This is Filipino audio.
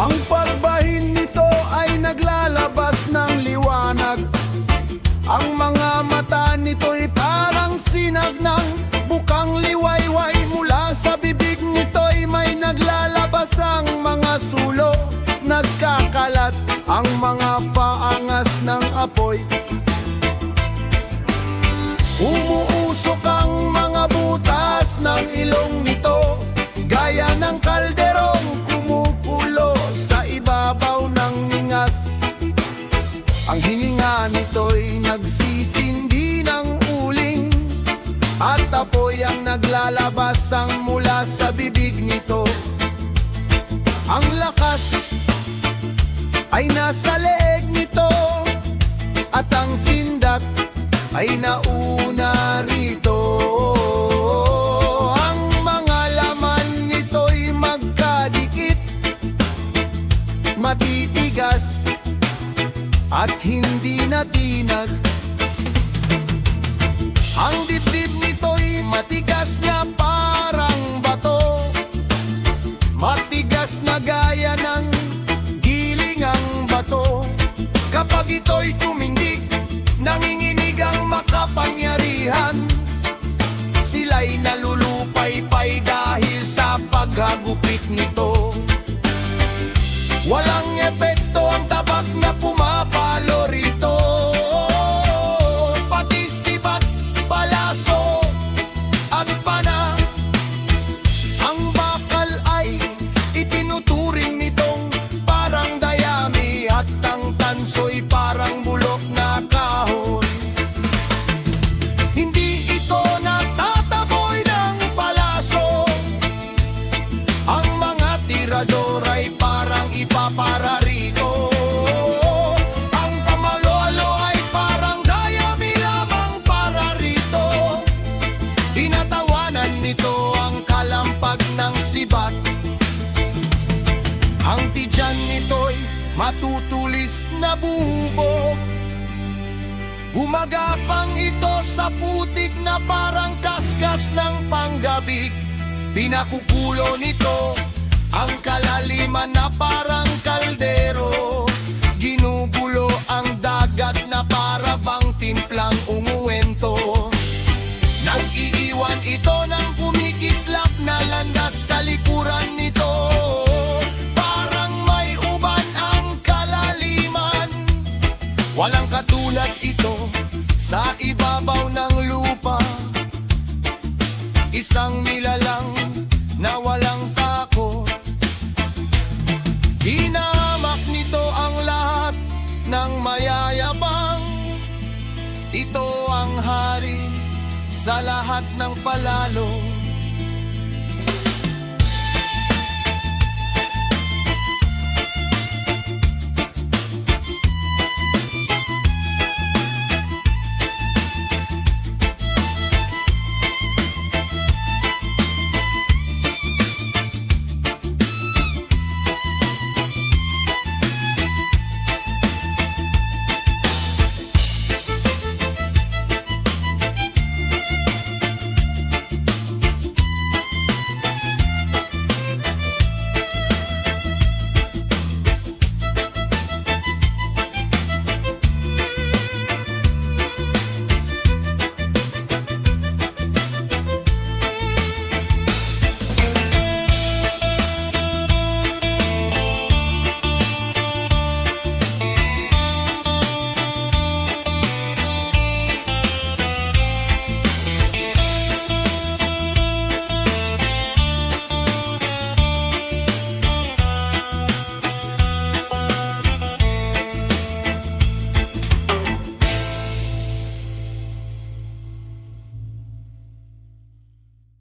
Ang pagbahin nito ay naglalabas ng liwanag. Ang mga mata nito'y parang sinag ng bukang liwayway. Mula sa bibig nito'y may naglalabas ang mga sulo. Nagkakalat ang mga faangas ng apoy. Umuusok ang mga butas ng ilong nito, gaya ng kalderong kumukulo sa ibabaw ng ningas. Ang hininga nito'y nagsisindi ng uling, at apoy ang naglalabas ang mula sa bibig nito. Ang lakas ay nasa leeg nito, at ang sindak ay nauna rito. Ang mga laman nito'y magkadikit, matitigas at hindi natinag. Ang dibdib nito'y matigas na parang bato, matigas na gaya ng gilingang bato. Kapag ito'y tumindig, nanginginig ang makapangyarihan. Sila'y nalulupaypay dahil sa paghagupit nito. Walang epekto ang tabak na pumapalo rito. Pati sibat, palaso at pana, ang bakal ay itinuturing nitong parang dayami, at ang tanso'y parang bulok na kahoy. Hindi ito natataboy ng palaso. Ang mga tirador ay parang ipapara rito. Ang pamalo-alo ay parang dayami lamang para rito. Tinatawanan nito ang kalampag ng sibat. Ang tiyan nito'y matutulis na bubog. Gumagapang ito sa putik na parang kaskas ng panggabig. Pinakukulo nito ang kalaliman na parang kaldero. Ginugulo ang dagat na para bang timplang umuwento. Nag-iiwan ito ng kumikislap na landas sa likuran nito. Parang may uban ang kalaliman. Walang katulad ito sa ibabaw ng lupa. Isang nilalang na walang takot. Hinahamak nito ang lahat ng mayayabang. Ito ang hari sa lahat ng palalo.